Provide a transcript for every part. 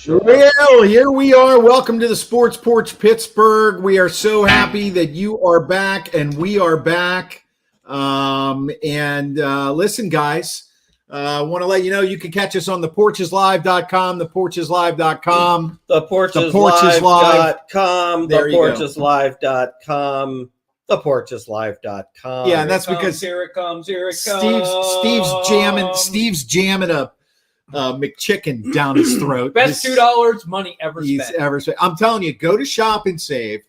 Well, here we are. Welcome to the Sports Porch Pittsburgh. We are so happy that you are back and we are back. Listen, guys, I want to let you know you can catch us on theporcheslive.com, theporcheslive.com, theporcheslive.com, theporcheslive.com, theporcheslive.com. Yeah, and that's because here it comes. Steve's jamming a McChicken down his throat. Best $2 money ever spent. I'm telling you, go to Shop and Save.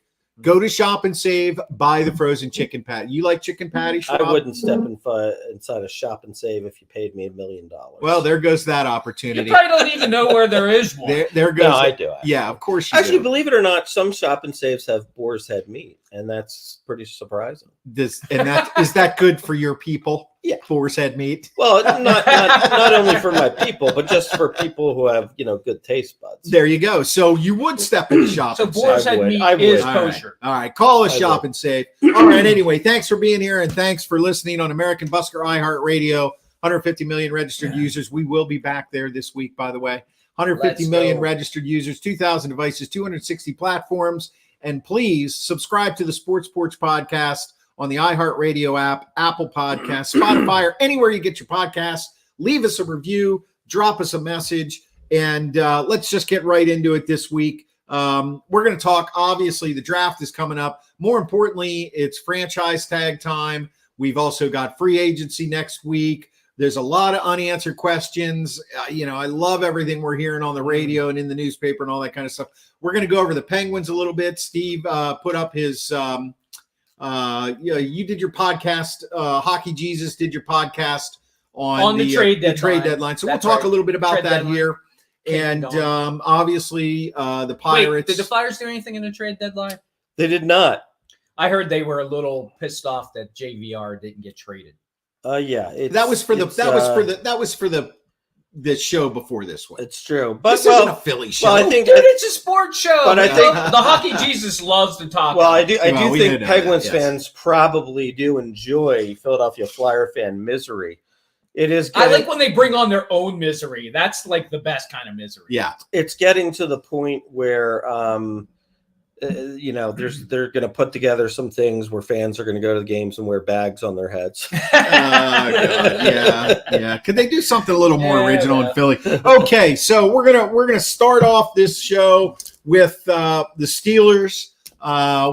Go to Shop and Save. Buy the frozen chicken patty. You like chicken patty? Schwab? I wouldn't step inside a Shop and Save if you paid me $1 million. Well, there goes that opportunity. You probably don't even know where there is one. There goes. No, I do. Yeah, of course you Actually, do. believe it or not, some Shop and Saves have boar's head meat, and that's pretty surprising. Is that good for your people? Yeah, boar's head meat. Well, not only for my people, but just for people who have good taste buds. There you go. So you would step in the shop. So boar's head meat is kosher. All right. Call us Shop and Save. All right. Anyway, thanks for being here and thanks for listening on American Busker iHeartRadio. 150 million registered users. We will be back there this week, by the way. 150 million registered users, 2,000 devices, 260 platforms. And please subscribe to the Sports Porch podcast on the iHeartRadio app, Apple Podcasts, Spotify, or anywhere you get your podcasts. Leave us a review, drop us a message, and let's just get right into it this week. We're going to talk, obviously, the draft is coming up. More importantly, it's franchise tag time. We've also got free agency next week. There's a lot of unanswered questions. I love everything we're hearing on the radio and in the newspaper and all that kind of stuff. We're going to go over the Penguins a little bit. Steve put up his you did your podcast. Hockey Jesus did your podcast on the trade deadline. So we'll talk a little bit about that here. And obviously the Pirates. Wait, did the Flyers do anything in the trade deadline? They did not. I heard they were a little pissed off that JVR didn't get traded. Yeah, that was for the show before this one. It's true, but this isn't a Philly show. Well, I think it's a sports show. But I think the Hockey Jesus loves to talk. Well, I do think Penguins fans probably do enjoy Philadelphia Flyer fan misery. It is. I like when they bring on their own misery. That's like the best kind of misery. Yeah, it's getting to the point where they're going to put together some things where fans are going to go to the games and wear bags on their heads. Yeah. Could they do something a little more original in Philly? Okay, so we're gonna start off this show with the Steelers.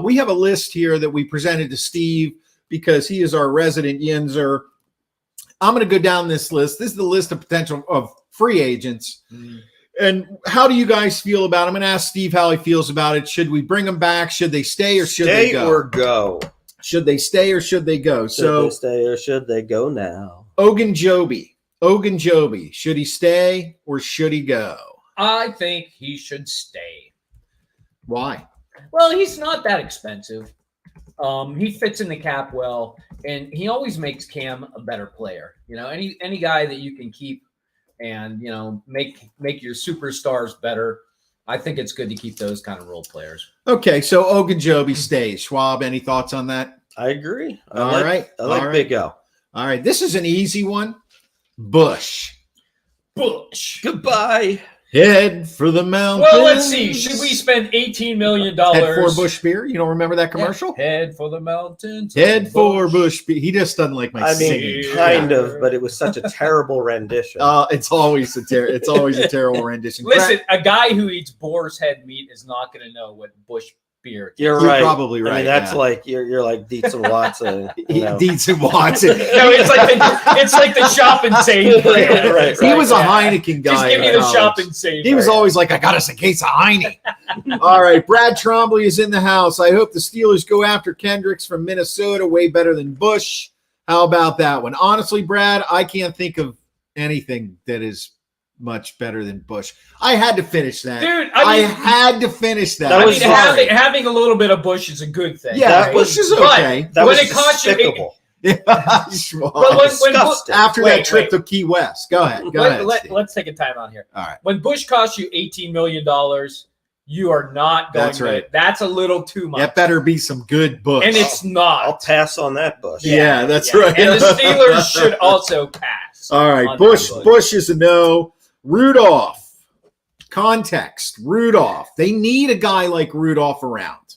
We have a list here that we presented to Steve because he is our resident Yinzer. I'm going to go down this list. This is the list of potential of free agents. And how do you guys feel about it? I'm going to ask Steve how he feels about it. Should we bring them back? Should they stay or should they go? Stay or go. Should they stay or should they go? Should they stay or should they go now? Ogunjobi. Should he stay or should he go? I think he should stay. Why? Well, he's not that expensive. He fits in the cap well, and he always makes Cam a better player. Any guy that you can keep and make your superstars better. I think it's good to keep those kind of role players. Okay, so Ogunjobi stays. Schwab, any thoughts on that? I agree. I like Big O. All right, this is an easy one. Bush. Goodbye. Head for the mountains. Well, let's see. Should we spend $18 million? Head for Bush beer? You don't remember that commercial? Head for the mountains. Head for Bush beer. He just doesn't like my singing. Kind of, but it was such a terrible rendition. It's always a terrible rendition. Listen, a guy who eats boar's head meat is not going to know what Bush beer. You're You're right. probably right. I mean, that's yeah. like you're like Dietz and Watson. You know? Dietz and Watson. No, it's like the shop and save brand. Right. He was a Heineken guy. Just give me in the college. shop and save. He was always like, I got us a case of Heine. All right. Brad Trombley is in the house. I hope the Steelers go after Kendricks from Minnesota. Way better than Bush. How about that one? Honestly, Brad, I can't think of anything that is much better than Bush. I had to finish that. Dude, I had to finish that. That I was mean, sorry. having a little bit of Bush is a good thing. Yeah, That right? Bush is But okay. That when was it costs you, despicable. but when Disgusting. After that trip wait. to Key West. Go ahead. Go ahead. Steve. let's take a time out here. All right. When Bush costs you $18 million, you are not going That's right. That's a little too much. That better be some good Bush. And it's I'll not. pass on that, Bush. Yeah, that's right. And the Steelers should also pass. All right. on Bush that. is a no. Rudolph. Context. Rudolph. They need a guy like Rudolph around.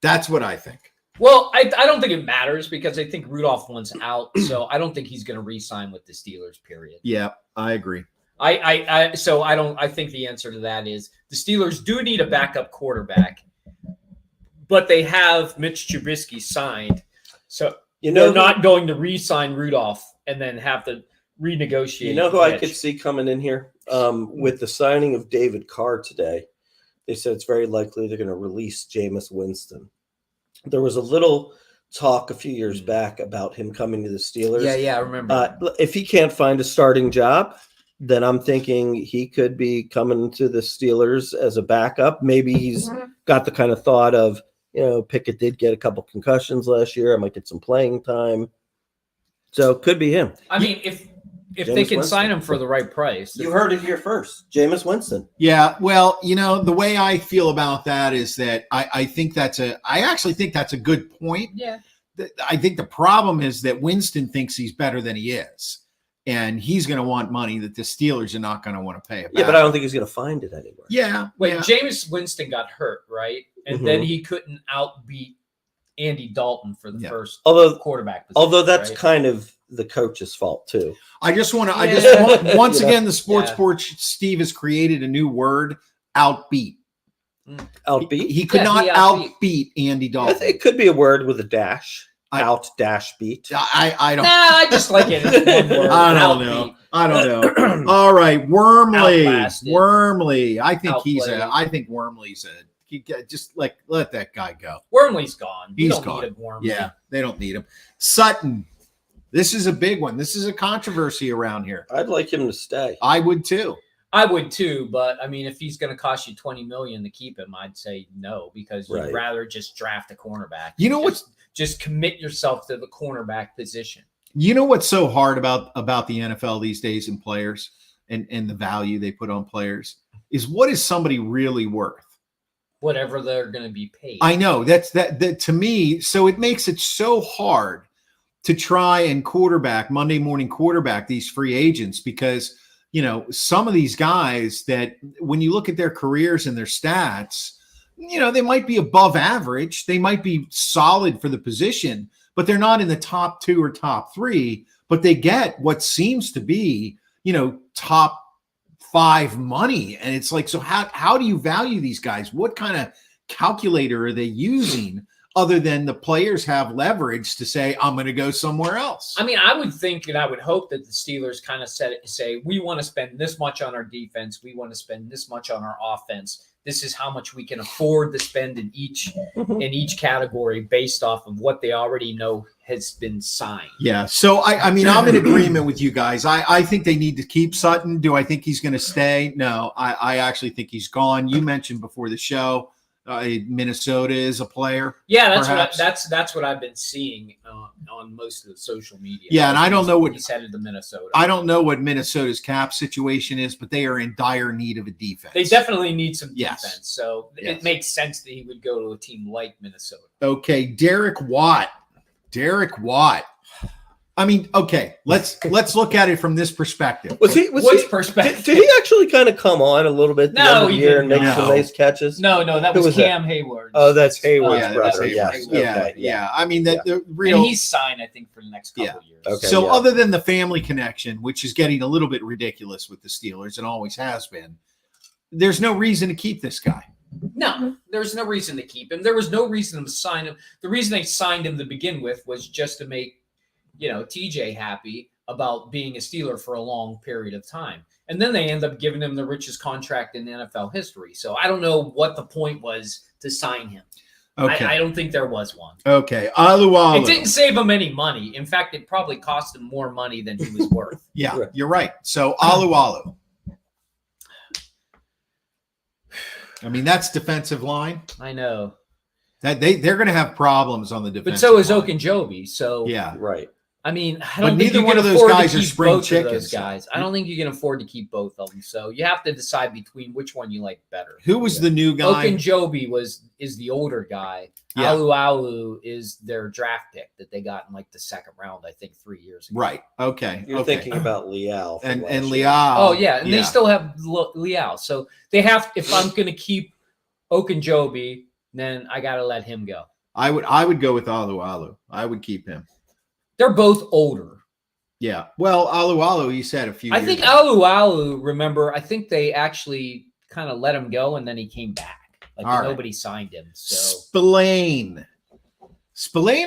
That's what I think. Well, I don't think it matters because I think Rudolph wants out, so I don't think he's going to re-sign with the Steelers. Period. Yeah, I agree. I think the answer to that is the Steelers do need a backup quarterback, but they have Mitch Trubisky signed, so they're not going to re-sign Rudolph and then have to renegotiate. You know who I Mitch. could see coming in here with the signing of David Carr today? They said it's very likely they're going to release Jameis Winston. There was a little talk a few years back about him coming to the Steelers. Yeah, I remember. If he can't find a starting job, then I'm thinking he could be coming to the Steelers as a backup. Maybe he's got the kind of thought of, Pickett did get a couple concussions last year. I might get some playing time. So it could be him. I mean, if they Jameis can Winston. sign him for the right price, You heard it here first. Jameis Winston. Yeah, well, the way I feel about that is that I actually think that's a good point. yeah. I think the problem is that Winston thinks he's better than he is. And he's going to want money that the Steelers are not going to want to pay. Yeah, but I don't think he's going to find it anywhere. Yeah. Wait, yeah. Jameis Winston got hurt, right? And then he couldn't outbeat Andy Dalton for the first quarterback position. Although that's right? kind of the coach's fault too. I just want to. Yeah. Once again, the Sports Porch Steve has created a new word: outbeat. Outbeat. He could not outbeat Andy Dalton. It could be a word with a dash. Beat. I don't. Nah, I just like it. It's one word. I don't know. I don't know. All right, Wormley. Outlasted. Wormley. I think Outplayed. I think Wormley's just like let that guy go. Wormley's gone. He's We don't gone. need a Wormley. Yeah, they don't need him. Sutton. This is a big one. This is a controversy around here. I'd like him to stay. I would too. I would too, but I mean, if he's going to cost you $20 million to keep him, I'd say no because you'd rather just draft a cornerback. You know what's just commit yourself to the cornerback position. You know what's so hard about the NFL these days and players and the value they put on players is what is somebody really worth? Whatever they're going to be paid. I know that to me. So it makes it so hard to try and Monday morning quarterback these free agents because, some of these guys that when you look at their careers and their stats, they might be above average. They might be solid for the position, but they're not in the top 2 or top 3, but they get what seems to be, top 5 money. And it's like, so how do you value these guys? What kind of calculator are they using other than the players have leverage to say, I'm going to go somewhere else? I mean, I would think and I would hope that the Steelers kind of say, we want to spend this much on our defense. We want to spend this much on our offense. This is how much we can afford to spend in each category based off of what they already know has been signed. Yeah. So, I mean, I'm in agreement with you guys. I think they need to keep Sutton. Do I think he's going to stay? No, I actually think he's gone. You mentioned before the show, Minnesota is a player. Yeah, that's what I've been seeing on most of the social media. Yeah, and I don't know what he's headed to Minnesota. I don't know what Minnesota's cap situation is, but they are in dire need of a defense. They definitely need some Yes. defense, so it makes sense that he would go to a team like Minnesota. Okay, Derek Watt. I mean, okay, let's look at it from this perspective. Which perspective? Did he actually kind of come on a little bit at the end of the year and make some nice catches? No, that was Cam Hayward. Oh, that's Hayward's Yeah, brother. that's Yes. Yeah. I mean, the real. And he's signed, I think, for the next couple of years. Okay. So other than the family connection, which is getting a little bit ridiculous with the Steelers and always has been, there's no reason to keep this guy. No, there's no reason to keep him. There was no reason to sign him. The reason they signed him to begin with was just to make, TJ happy about being a Steeler for a long period of time. And then they end up giving him the richest contract in NFL history. So I don't know what the point was to sign him. Okay. I don't think there was one. Okay. Alualu. It didn't save him any money. In fact, it probably cost him more money than he was worth. Yeah, you're right. So Alualu. I mean, that's defensive line. I know. That they're going to have problems on the defense. But so is Okunjobi. So yeah, right. I mean, I But don't think neither you one can of those afford guys to are keep spring both of chickens. those guys. I don't think you can afford to keep both of them. So you have to decide between which one you like better. Who was the new guy? Okunjobi is the older guy. Yeah. Alualu is their draft pick that they got in like the second round, I think 3 years ago. Right. Okay. You're okay. thinking about Leal. and last year. Leal. Oh yeah, and they still have Leal. So they have. If I'm going to keep Okunjobi, then I got to let him go. I would go with Alualu. I would keep him. They're both older. Yeah. Well, Alualu, he said a few. I years think ago. Alualu. Remember, I think they actually kind of let him go, and then he came back. Like All right. nobody signed him. So Spillane,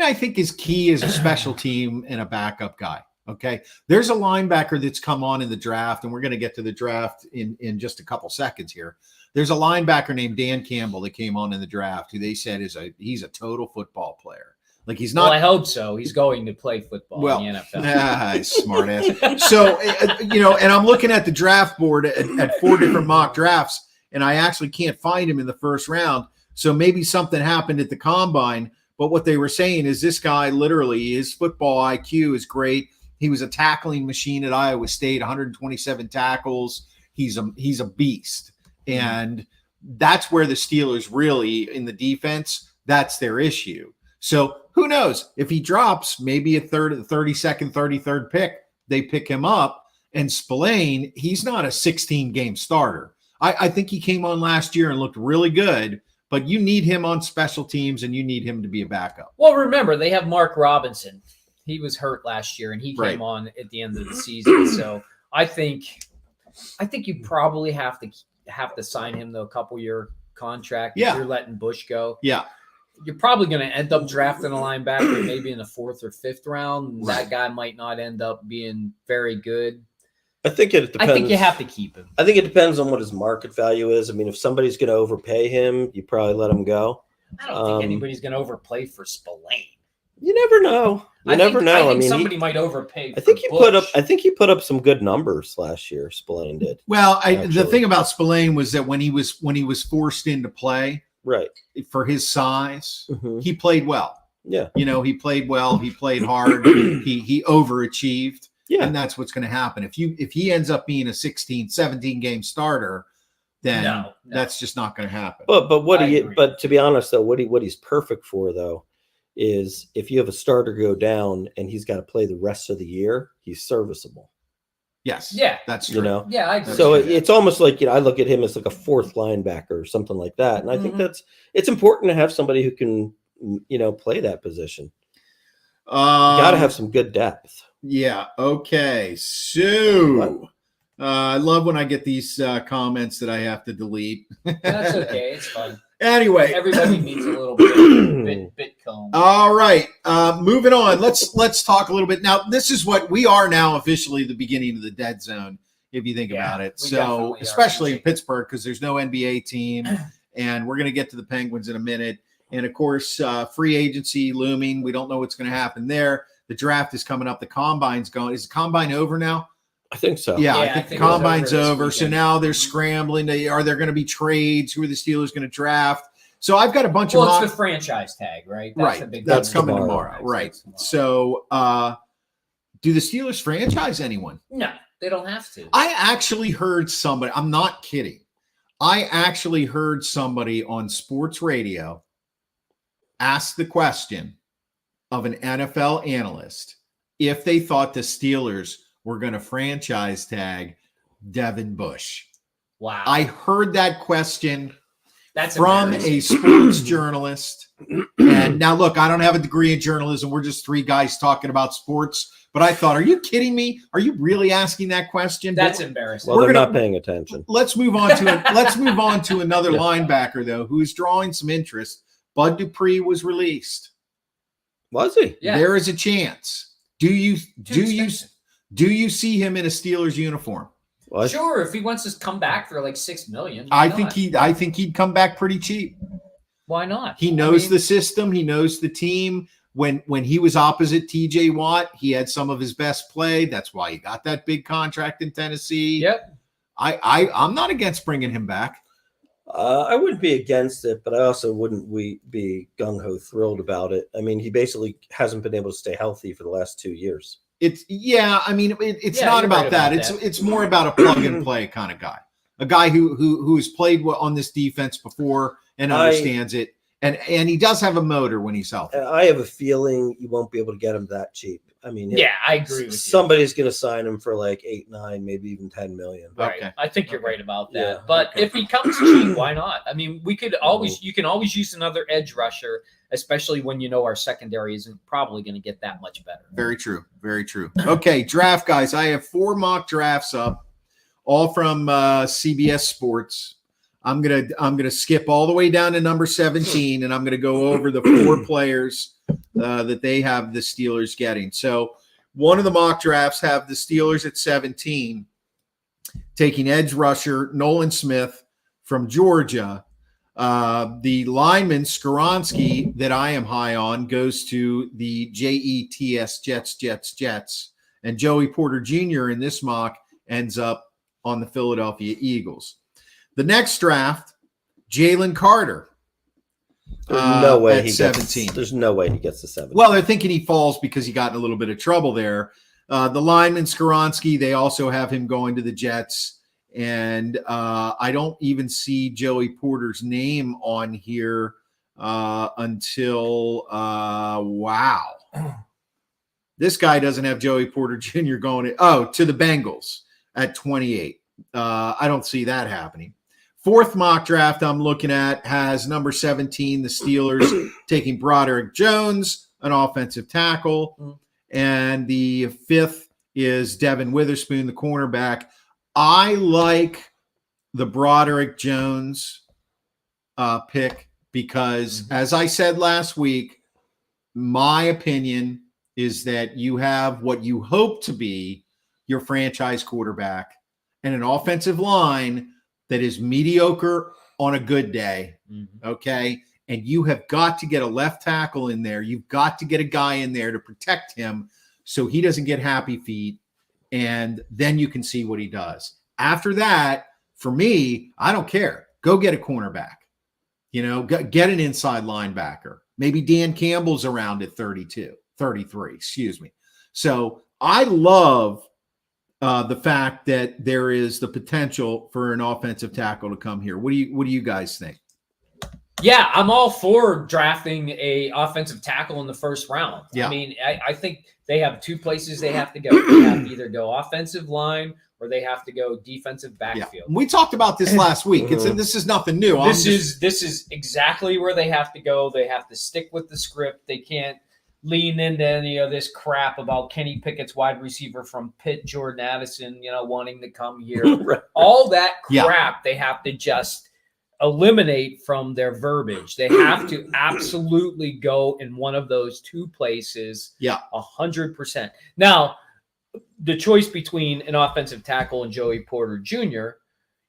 I think, is key as a special team and a backup guy. Okay. There's a linebacker that's come on in the draft, and we're going to get to the draft in just a couple seconds here. There's a linebacker named Dan Campbell that came on in the draft who they said he's a total football player. Like he's not. Well, I hope so. He's going to play football in the NFL. Smart ass. So, and I'm looking at the draft board at 4 different mock drafts, and I actually can't find him in the first round. So maybe something happened at the combine. But what they were saying is this guy, literally, his football IQ is great. He was a tackling machine at Iowa State, 127 tackles. He's a beast. And that's where the Steelers really, in the defense, that's their issue. So who knows? If he drops maybe a 32nd, 33rd pick, they pick him up. And Spillane, he's not a 16-game starter. I think he came on last year and looked really good, but you need him on special teams and you need him to be a backup. Well, remember, they have Mark Robinson. He was hurt last year, and he Right. came on at the end of the season. So I think you probably have to sign him to a couple-year contract Yeah. if you're letting Bush go. Yeah. You're probably going to end up drafting a linebacker maybe in the 4th or 5th round. Right. That guy might not end up being very good. I think it depends. I think you have to keep him. I think it depends on what his market value is. I mean, if somebody's going to overpay him, you probably let him go. I don't think anybody's going to overplay for Spillane. You never know. You never know. I think somebody might overpay. I think he Bush. put up some good numbers last year. Spillane did. Well, the Actually. thing about Spillane was that when he was forced into play Right. for his size, Mhm. he played well. Yeah. He played well. He played hard. he overachieved. Yeah. And that's what's going to happen. If he ends up being a 16, 17 game starter, then No. that's just not going to happen. But I agree. but to be honest though, what he's perfect for though is if you have a starter go down and he's got to play the rest of the year, he's serviceable. Yes. Yeah. That's true. You know. Yeah, I agree. So true. it's almost like, I look at him as like a 4th linebacker or something like that. And I think it's important to have somebody who can, play that position. You got to have some good depth. Yeah. Okay. So I love when I get these comments that I have to delete. That's okay. It's fun. Anyway, Everybody needs a little bit comb. all right. Moving on. Let's talk a little bit. Now, this is what we are now officially the beginning of the dead zone, if you think Yeah, about it. we So, definitely are. especially in Pittsburgh, because there's no NBA team, and we're going to get to the Penguins in a minute. And of course, free agency looming. We don't know what's going to happen there. The draft is coming up. The combine's going. Is the combine over now? I think so. Yeah, Yeah, I I think the think it was combine's over this over. So weekend. now they're scrambling. Are there going to be trades? Who are the Steelers going to draft? So I've got a bunch Well, of it's the franchise tag, right? That's the right. big That's one. coming tomorrow. tomorrow. Right. Tomorrow. So do the Steelers franchise anyone? No, they don't have to. I actually heard somebody, I'm not kidding. I actually heard somebody on sports radio ask the question of an NFL analyst if they thought the Steelers were going to franchise tag Devin Bush. Wow. I heard that question That's from a embarrassing. sports journalist. And now, look, I don't have a degree in journalism. We're just three guys talking about sports. But I thought, are you kidding me? Are you really asking that question? That's embarrassing. Well, We're they're gonna- not paying attention. Let's move on to another Yeah. linebacker though, who's drawing some interest. Bud Dupree was released. Was he? Yeah. There is a chance. Do you expensive. see him in a Steelers uniform? Was Sure, if he wants to come back for like $6 million, I think he'd come back pretty cheap. Why not? He knows the system. He knows the team. When he was opposite TJ Watt, he had some of his best play. That's why he got that big contract in Tennessee. Yep. I'm not against bringing him back. I wouldn't be against it, but I also wouldn't be gung-ho thrilled about it. I mean, he basically hasn't been able to stay healthy for the last 2 years. It's not you're about right that. about It's more about a plug and play kind of guy. A guy who has played on this defense before and understands it. And he does have a motor when he's healthy. And I have a feeling you won't be able to get him that cheap. I mean, Yeah, I agree with you. somebody's going to sign him for like 8, 9, maybe even 10 million. Right. Okay. I think you're right about that. Yeah. But if he comes cheap, why not? I mean, you can always use another edge rusher, especially when you know our secondary isn't probably going to get that much better. Very true. Very true. Okay, draft guys. I have 4 mock drafts up, all from CBS Sports. I'm gonna skip all the way down to number 17, and I'm gonna go over the 4 players that they have the Steelers getting. So one of the mock drafts have the Steelers at 17, taking edge rusher Nolan Smith from Georgia. The lineman Skoronski that I am high on goes to the Jets, and Joey Porter Jr. in this mock ends up on the Philadelphia Eagles. The next draft, Jalen Carter. There's no way at he 17. There's no way he gets to 17. Well, they're thinking he falls because he got in a little bit of trouble there. The lineman Skoronski, they also have him going to the Jets. And I don't even see Joey Porter's name on here until wow. This guy doesn't have Joey Porter Jr. going to the Bengals at 28. I don't see that happening. 4th mock draft I'm looking at has number 17, the Steelers taking Broderick Jones, an offensive tackle. And the 5th is Devin Witherspoon, the cornerback. I like the Broderick Jones pick because, as I said last week, my opinion is that you have what you hope to be your franchise quarterback and an offensive line that is mediocre on a good day. Okay. And you have got to get a left tackle in there. You've got to get a guy in there to protect him so he doesn't get happy feet. And then you can see what he does. After that, for me, I don't care. Go get a cornerback. Get an inside linebacker. Maybe Dan Campbell's around at 33, excuse me. So I love the fact that there is the potential for an offensive tackle to come here. What do you guys think? Yeah, I'm all for drafting a offensive tackle in the first round. Yeah. I mean, I think they have 2 places they have to go. They have to either go offensive line or they have to go defensive backfield. We talked about this last week. This is nothing new. This is exactly where they have to go. They have to stick with the script. They can't lean into any of this crap about Kenny Pickett's wide receiver from Pitt, Jordan Addison, wanting to come here. Right. All that crap they have to just eliminate from their verbiage. They have to absolutely go in one of those 2 places. 100%. Now, the choice between an offensive tackle and Joey Porter Jr.,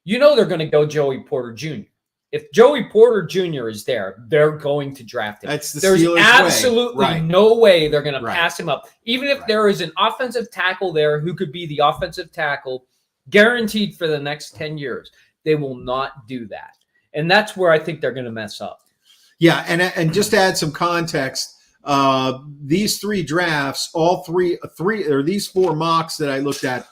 they're going to go Joey Porter Jr. If Joey Porter Jr. is there, they're going to draft him. That's the There's Steelers' absolutely way. Right. no way they're going to Right. pass him up. Even if there is an offensive tackle there who could be the offensive tackle guaranteed for the next 10 years, they will not do that. And that's where I think they're going to mess up. Yeah, and just to add some context, these 3 drafts, all three or these 4 mocks that I looked at,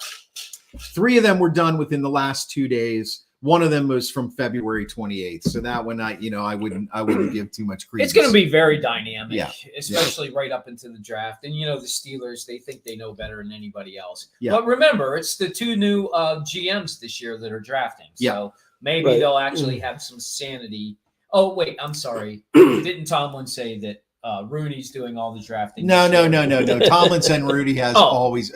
3 of them were done within the last 2 days. One of them was from February 28th. So that one I wouldn't give too much credence. It's going to be very dynamic, Yeah. especially right up into the draft. And, the Steelers, they think they know better than anybody else. Yeah. But remember, it's the 2 new GMs this year that are drafting. So maybe Right. they'll actually have some sanity Oh, wait, I'm sorry. Didn't Tomlin say that Rooney's doing all the drafting? No. this year? Tomlin said Rudy has Oh. always,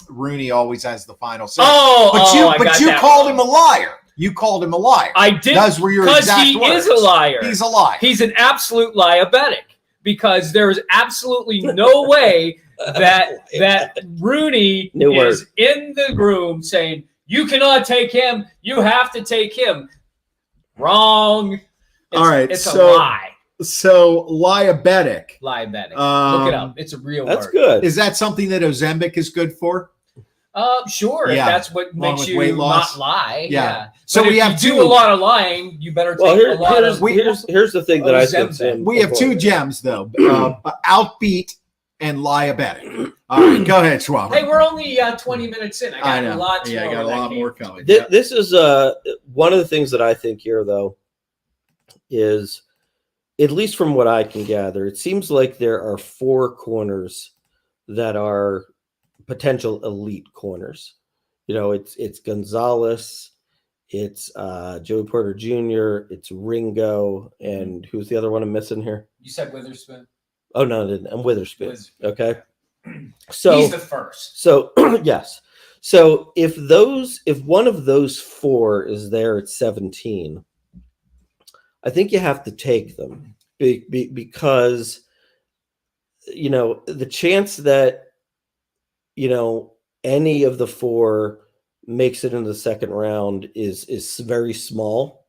Rooney always has the final say. Oh, But you called him a liar. You called him a liar. I did. Those were your because exact he words. is a liar. He's a liar. He's an absolute liabetic because there is absolutely no way that Rooney is in the room saying, you cannot take him. You have to take him. Wrong. All right. It's a lie. So liabetic. Liabetic. Look it up. It's a real word. That's good. Is that something that Ozempic is good for? Sure. Yeah. If that's what Along makes with you weight loss. not lie. Yeah. So So we if have you do a lot of lying, you better take a lot of. Here's the thing that I think. Ozempic. We have two gems though: outbeat and liabetic. All right, go ahead, Schwab. Hey, we're only 20 minutes in. I got a lot. Yeah, I got a lot more coming. This is one of the things that I think here, though, is at least from what I can gather, it seems like there are 4 corners that are potential elite corners. You know, it's Gonzalez, it's Joey Porter Jr., it's Ringo, and who's the other one I'm missing here? You said Witherspoon. Oh no, I'm Witherspoon. Okay, so he's the first. So yes, so if one of those 4 is there at 17, I think you have to take them because the chance that any of the 4 makes it into the second round is very small.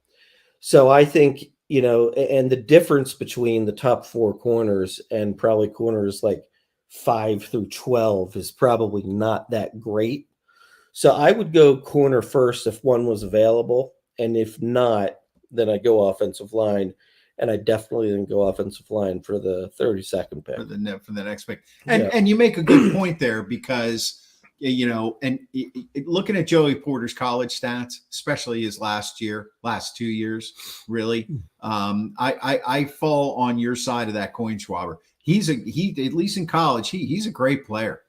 So I think and the difference between the top 4 corners and probably corners like 5 through 12 is probably not that great. So I would go corner first if one was available, and if not, then I go offensive line, and I definitely then go offensive line for the 32nd pick for the next pick. And you make a good point there because looking at Joey Porter's college stats, especially his last 2 years, really, I fall on your side of that coin, Schwaber. He at least in college, he's a great player.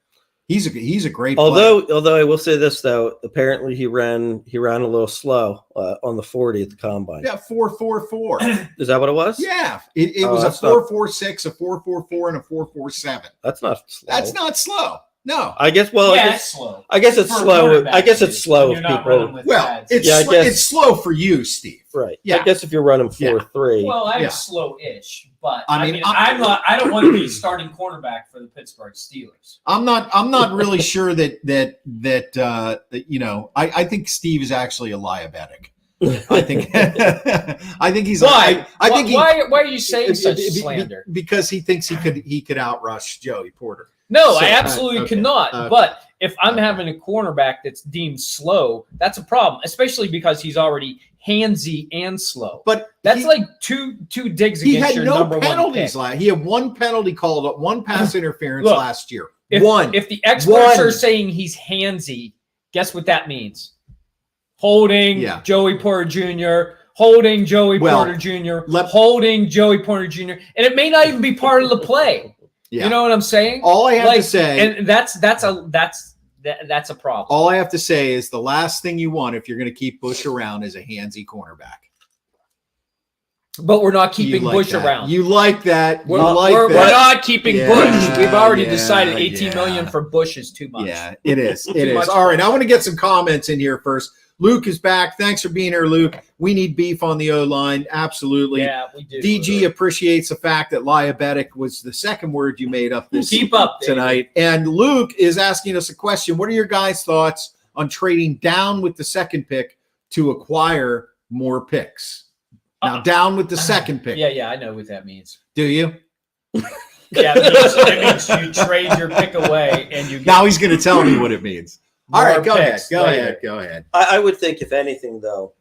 He's a great player. Although I will say this though, apparently he ran a little slow on the 40 at the combine. Yeah, 4.44. Is that what it was? Yeah, it was a 4.46, a 4.44, and a 4.47. That's not slow. That's not slow. No, I guess. Well, it's slow. I guess it's slow. I guess it's slow if people. Well, it's slow for you, Steve. Right. Yeah. I guess if you're running 4.3. Well, I'm slow-ish, but I mean, I'm not. I don't want to be starting cornerback for the Pittsburgh Steelers. I'm not really sure that I think Steve is actually a liabetic. I think he's. Why? Why are you saying such slander? Because he thinks he could outrush Joey Porter. No, So, I absolutely cannot. okay. But if I'm having a cornerback that's deemed slow, that's a problem, especially because he's already handsy and slow. But that's like two digs he against had your no number penalties. one pick. He had one penalty called up, one pass interference Look, last year. If the experts are saying he's handsy, guess what that means? Holding Joey Porter Jr., holding Joey Porter Jr., holding Joey Porter Jr., and it may not even be part of the play. Yeah. You know what I'm saying? All I have to say, and that's a problem. All I have to say is the last thing you want if you're going to keep Bush around is a handsy cornerback. But we're not keeping Bush around. You like that? We're not keeping Bush. We've already decided $18 million for Bush is too much. Yeah, it is. It is. All right, I want to get some comments in here first. Luke is back. Thanks for being here, Luke. We need beef on the O-line. Absolutely. Yeah, we do. DG appreciates the fact that liabetic was the second word you made up tonight. And Luke is asking us a question. What are your guys' thoughts on trading down with the second pick to acquire more picks? Now, down with the second pick. Yeah, I know what that means. Do you? Yeah, it means you trade your pick away and you get now he's going to tell me what it means. All right, go ahead. Go ahead. I would think, if anything, though,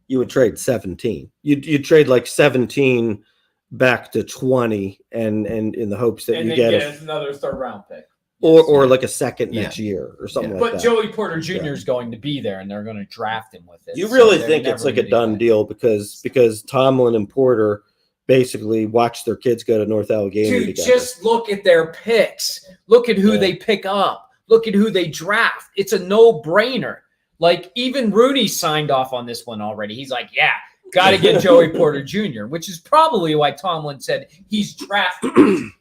you would trade 17. You'd trade like 17 back to 20, and in the hopes that you get another third-round pick, or like a second next year or something like that. But Joey Porter Jr. is going to be there, and they're going to draft him with it. You really think it's like a done deal because Tomlin and Porter basically watch their kids go to North Allegheny together. Just look at their picks. Look at who they pick up. Look at who they draft. It's a no-brainer. Like, even Rooney signed off on this one already. He's like, yeah, Got to get Joey Porter Jr., which is probably why Tomlin said he's drafted.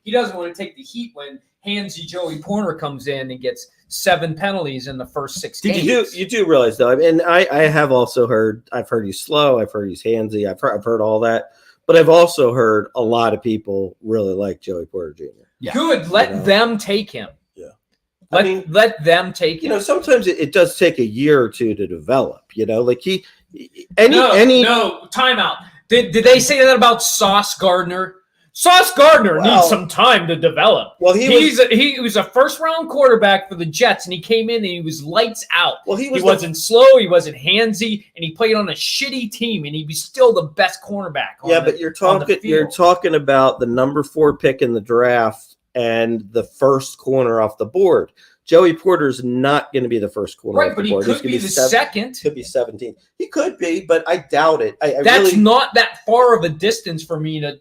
He doesn't want to take the heat when handsy Joey Porter comes in and gets 7 penalties in the first 6 games. You do realize though, and I have also heard, I've heard he's slow, I've heard he's handsy, I've heard all that, but I've also heard a lot of people really like Joey Porter Jr. Yeah. Good, let them take him. Yeah, Let them take him. Sometimes it does take a year or two to develop. Like No, timeout. Did they say that about Sauce Gardner? Sauce Gardner needs some time to develop. Well, he was a first-round quarterback for the Jets, and he came in and he was lights out. Well, he wasn't slow, he wasn't handsy, and he played on a shitty team, and he was still the best cornerback. But you're talking about the number 4 pick in the draft and the first corner off the board. Joey Porter's not going to be the first corner. Right, but he could be the second. Could be 17. He could be, but I doubt it. That's not that far of a distance for me to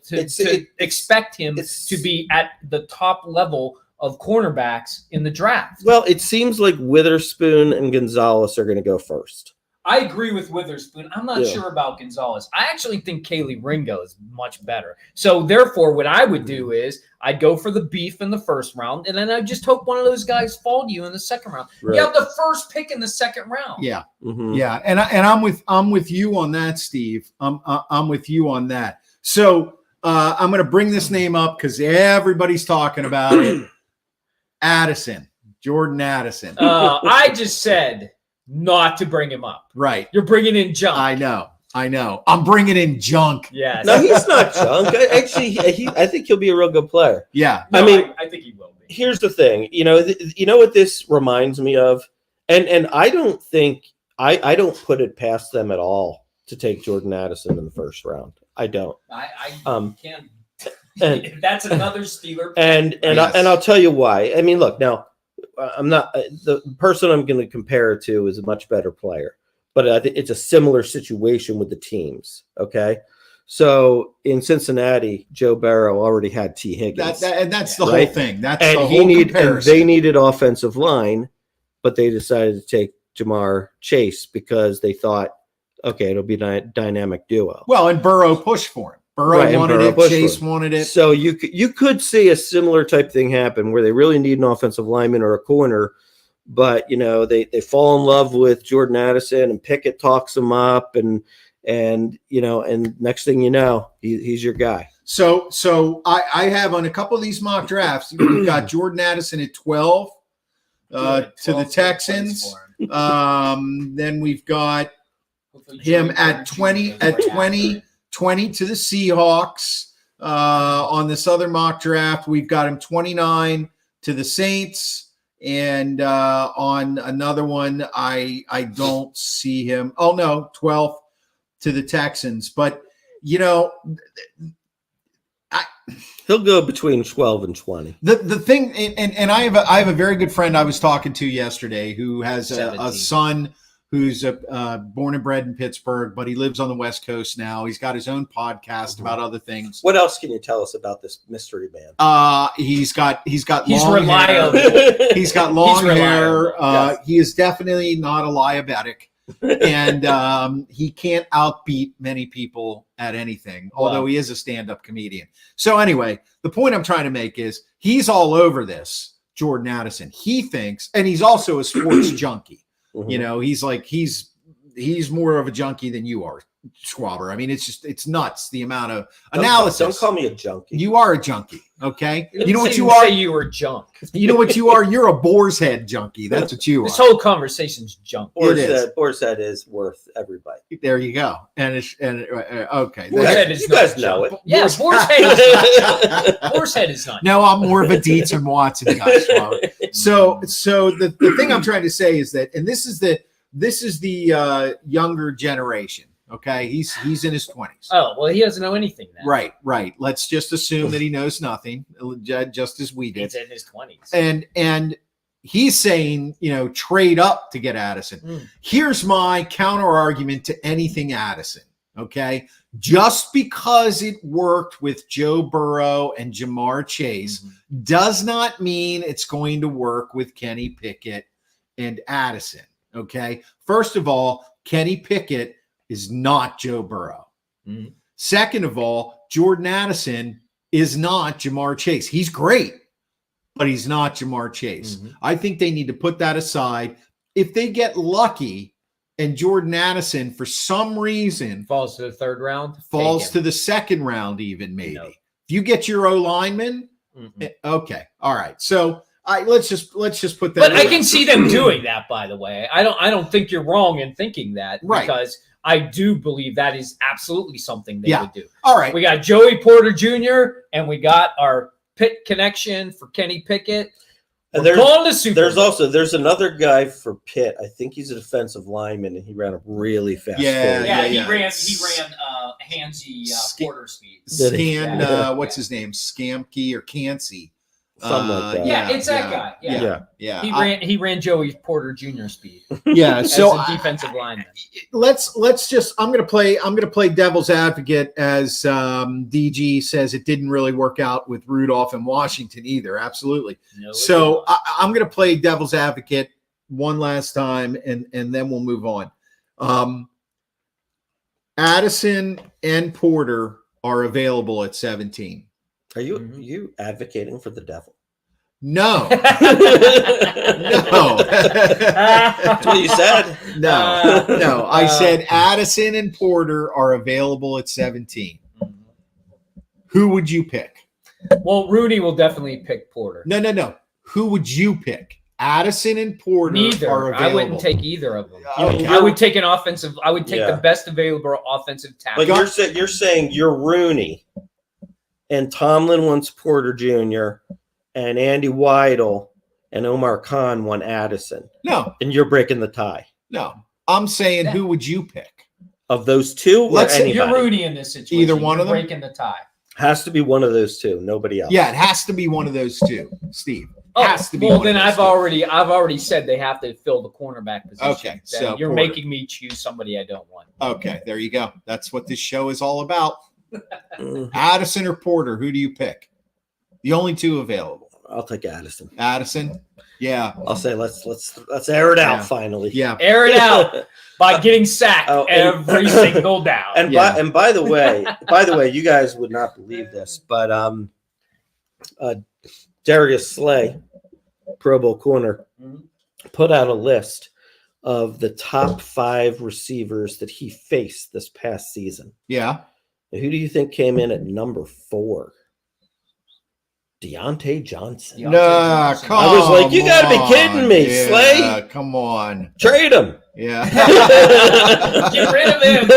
expect him to be at the top level of cornerbacks in the draft. Well, it seems like Witherspoon and Gonzalez are going to go first. I agree with Witherspoon. I'm not sure about Gonzalez. I actually think Kaylee Ringo is much better. So, therefore, what I would do is I'd go for the beef in the first round, and then I just hope one of those guys fall to you in the second round. Right. You have the first pick in the second round. Yeah, yeah, and I'm with you on that, Steve. I'm with you on that. So I'm going to bring this name up because everybody's talking about it. Addison, Jordan Addison. I just said not to bring him up. Right. You're bringing in junk. I know. I'm bringing in junk. Yes. No, he's not junk. I think he'll be a real good player. Yeah. No, I think he will be. Here's the thing. You know what this reminds me of? And I don't think I don't put it past them at all to take Jordan Addison in the first round. I don't. I can't. And that's another Steeler. And I'll tell you why. I mean, look, now I'm not the person I'm going to compare it to is a much better player, but I think it's a similar situation with the teams. Okay. So in Cincinnati, Joe Burrow already had T. Higgins. That's the whole thing. That's and the whole comparison. They needed offensive line, but they decided to take Jamar Chase because they thought, okay, it'll be a dynamic duo. Well, and Burrow pushed for him. Burrow wanted it. Chase wanted it. So you could see a similar type thing happen where they really need an offensive lineman or a corner, but they fall in love with Jordan Addison and Pickett talks him up and next thing you know, he's your guy. So I have on a couple of these mock drafts, we've got Jordan Addison at 12 to the Texans. Then we've got him at 20 to the Seahawks. On this other mock draft, we've got him 29 to the Saints. And on another one, I don't see him. Oh, no, 12 to the Texans. But, he'll go between 12 and 20. The thing, and I have a very good friend I was talking to yesterday who has a son who's born and bred in Pittsburgh, but he lives on the West Coast now. He's got his own podcast about other things. What else can you tell us about this mystery man? He's He's long reliable. hair. He's got long hair. Yes. He is definitely not a diabetic. And he can't outbeat many people at anything, although he is a stand-up comedian. So anyway, the point I'm trying to make is he's all over this, Jordan Addison. He thinks, and he's also a sports junkie. Mm-hmm. He's more of a junkie than you are, Schwaber. I mean, it's nuts the amount of analysis. Don't call me a junkie. You are a junkie, okay? You know what you are? are? You were junk. You know what you are? You're a boar's head junkie. That's what you are. This whole conversation's junk. Boar's head is worth every bite. There you go. Okay. Boar's head is you not guys know junk. it. Yeah, boar's head is not. Boar's head is not. No, I'm more of a Dietz and Watson guy. So the thing I'm trying to say is that, and this is the younger generation. Okay, he's in his 20s. Oh, well, he doesn't know anything then. Right. Let's just assume that he knows nothing, just as we did. He's in his 20s. And he's saying, trade up to get Addison. Here's my counter argument to anything Addison. Okay, just because it worked with Joe Burrow and Jamar Chase does not mean it's going to work with Kenny Pickett and Addison. Okay, first of all, Kenny Pickett is not Joe Burrow. Mhm. Second of all, Jordan Addison is not Jamar Chase. He's great, but he's not Jamar Chase. Mhm. I think they need to put that aside. If they get lucky and Jordan Addison, for some reason, Falls to the third round. falls Take to him. the second round, even maybe. No. If you get your O lineman, okay, all right. So let's just put that. But I can see them doing that. By the way, I don't think you're wrong in thinking that, Right. because I do believe that is absolutely something they would do. All right. We got Joey Porter Jr. and we got our Pitt connection for Kenny Pickett. And We're going to Super Bowl. there's another guy for Pitt. I think he's a defensive lineman, and he ran a really fast. Yeah, 40. Yeah, yeah. he ran handsy Porter speed. Scan, Yeah. what's his name? Scamke or Cansey. Something like that. Yeah, it's that guy. Yeah. Yeah. He ran Joey Porter Jr. speed Yeah. as So a defensive lineman. let's just I'm gonna play devil's advocate, as DG says it didn't really work out with Rudolph and Washington either. Absolutely. No, it So didn't. I'm gonna play devil's advocate one last time, and then we'll move on. Addison and Porter are available at 17. Are you Mhm. you advocating for the devil? No. No. That's what you said. No. I said Addison and Porter are available at 17. Who would you pick? Well, Rooney will definitely pick Porter. No. Who would you pick? Addison and Porter Neither. are available. I wouldn't take either of them. Okay. I would take an offensive. I would take Yeah. the best available offensive tackle. But you're saying you're Rooney, and Tomlin wants Porter Jr., and Andy Weidel and Omar Khan want Addison, No. and you're breaking the tie I'm saying, Yeah. who would you pick? of those two. Or Let's say You're anybody? Rooney in this situation. Either one You're of them? breaking the tie. Has to be one of those two. Nobody else. Yeah, it has to be one of those two, Steve. Oh, Has to be well, one of then those I've two. already said they have to fill the cornerback position. Okay, Then so you're Porter. making me choose somebody I don't want. Okay, there you go. That's what this show is all about. Mm, Addison or Porter, who do you pick? The only two available. I'll take Addison. Addison? Yeah. I'll say let's air it out Yeah. finally. Yeah. Air it out by getting sacked Oh, and- every single down. And Yeah. by the way, you guys would not believe this, but Darius Slay, Pro Bowl corner, Mhm. put out a list of the top 5 receivers that he faced this past season. Yeah. And who do you think came in at number 4? Deontay Johnson. Yeah. Nah, come I was like, you gotta be kidding me, on. Slay. Yeah, come on. Trade him. Yeah. Get rid of him.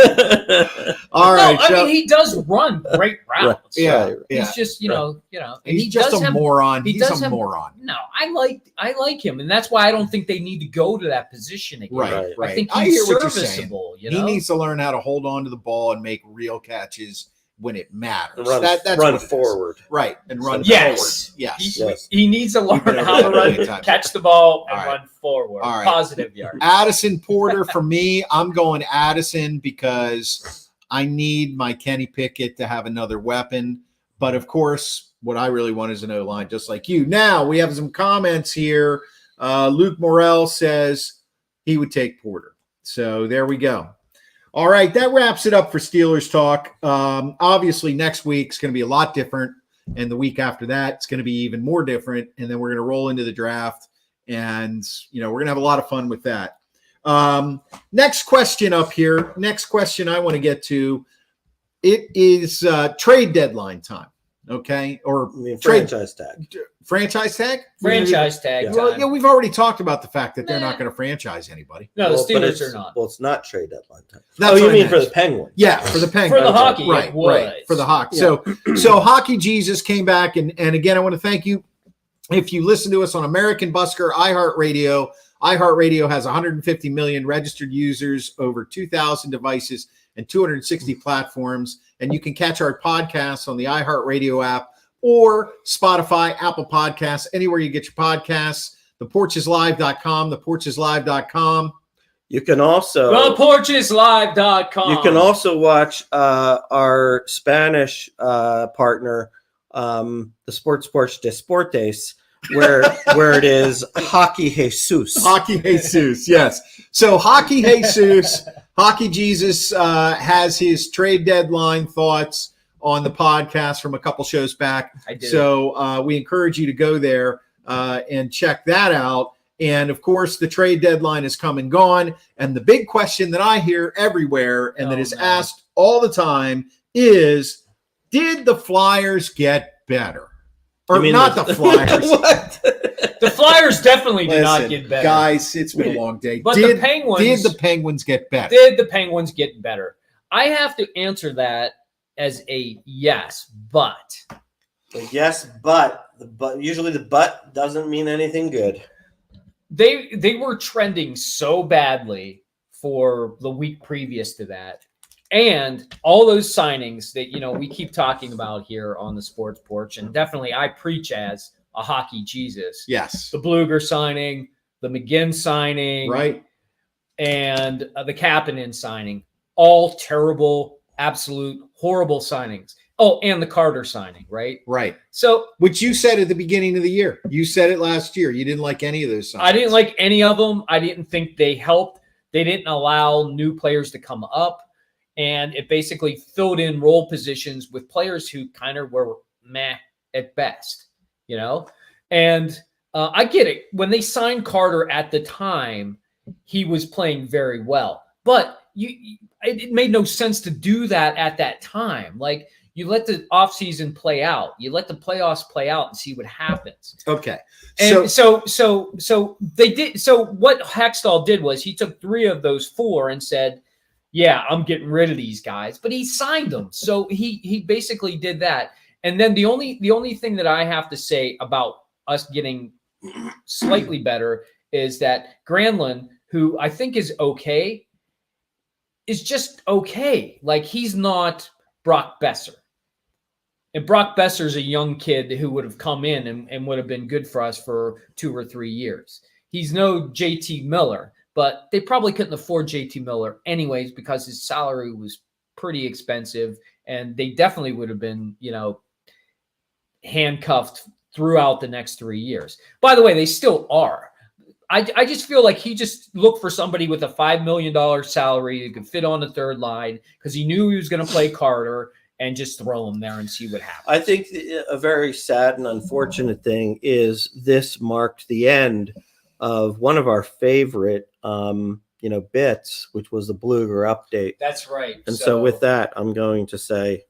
All right. No, I so- mean he does run great routes. yeah. Right. Yeah. He's just, and He's he just does a have, moron. he He's does a have- moron. No, I like him, and that's why I don't think they need to go to that position again. Right. Right. I think I he's hear what you're saying. serviceable. You He know, needs to learn how to hold on to the ball and make real catches when it matters. Run, That's run what it is. forward. Right. And run Yes. forward. Yes. Yes. he needs to learn better how to do that run, many times. catch the ball, and All right. run forward. All right. Positive yard. Addison Porter for me. I'm going Addison because I need my Kenny Pickett to have another weapon. But of course, what I really want is an O-line, just like you. Now we have some comments here. Luke Morrell says he would take Porter. So there we go. All right, that wraps it up for Steelers talk. Obviously, next week's going to be a lot different, and the week after that, it's going to be even more different. And then we're going to roll into the draft, and we're going to have a lot of fun with that. Next question up here. Next question I want to get to. It is trade deadline time. Okay, or I mean, trade franchise tag. franchise tag. Franchise tag. Yeah. Well, time. yeah, we've already talked about the fact that they're Nah. not going to franchise anybody. No, the Well, but Steelers it's- are not. Well, it's not trade deadline time. That's Oh, you what I mean meant. for the Penguins? Yeah, for the Penguins. For the hockey, it right, was. right, for the hockey. Yeah. So Hockey Jesus came back, and again, I want to thank you. If you listen to us on American Busker, iHeartRadio has 150 million registered users, over 2,000 devices, and 260 platforms. And you can catch our podcasts on the iHeartRadio app or Spotify, Apple Podcasts, anywhere you get your podcasts. ThePorchIsLive.com, ThePorchIsLive.com. You can also ThePorchesLive.com. you can also watch our Spanish partner, the Sports Porch Deportes, where it is Hockey Jesus. Hockey Jesus, yes. So Hockey Jesus, Hockey Jesus has his trade deadline thoughts on the podcast from a couple shows back. I did. So we encourage you to go there and check that out. And of course, the trade deadline is come and gone. And the big question that I hear everywhere and that is asked all the time is, did the Flyers get better? Or not the Flyers. What? The Flyers definitely did not get better. Guys, it's been a long day. But did the Penguins get better? Did the Penguins get better? I have to answer that as a yes, but. Yes, but usually the but doesn't mean anything good. They were trending so badly for the week previous to that. And all those signings that, we keep talking about here on the Sports Porch, and definitely I preach as a hockey Jesus. Yes. The Bluger signing, the McGinn signing, right, and the Kapanen signing, all terrible, absolute horrible signings. Oh, and the Carter signing, right? Right. So, which you said at the beginning of the year. You said it last year. You didn't like any of those signings. I didn't like any of them. I didn't think they helped. They didn't allow new players to come up. And it basically filled in role positions with players who kind of were meh at best, And I get it. When they signed Carter at the time, he was playing very well. But it made no sense to do that at that time. Like, you let the offseason play out. You let the playoffs play out and see what happens. Okay. And so they did. So what Hextall did was he took 3 of those 4 and said, yeah, I'm getting rid of these guys, but he signed them. So he basically did that. And then the only thing that I have to say about us getting slightly better is that Granlund, who I think is okay, is just okay. Like, he's not Brock Besser. And Brock Besser's a young kid who would have come in and would have been good for us for 2 or 3 years. He's no JT Miller. But they probably couldn't afford JT Miller anyways because his salary was pretty expensive, and they definitely would have been, handcuffed throughout the next 3 years. By the way, they still are. I just feel like he just looked for somebody with a $5 million salary who could fit on the third line because he knew he was going to play Carter and just throw him there and see what happens. I think a very sad and unfortunate thing is this marked the end of one of our favorite bits, which was the Bluger update. That's right. And so with that, I'm going to say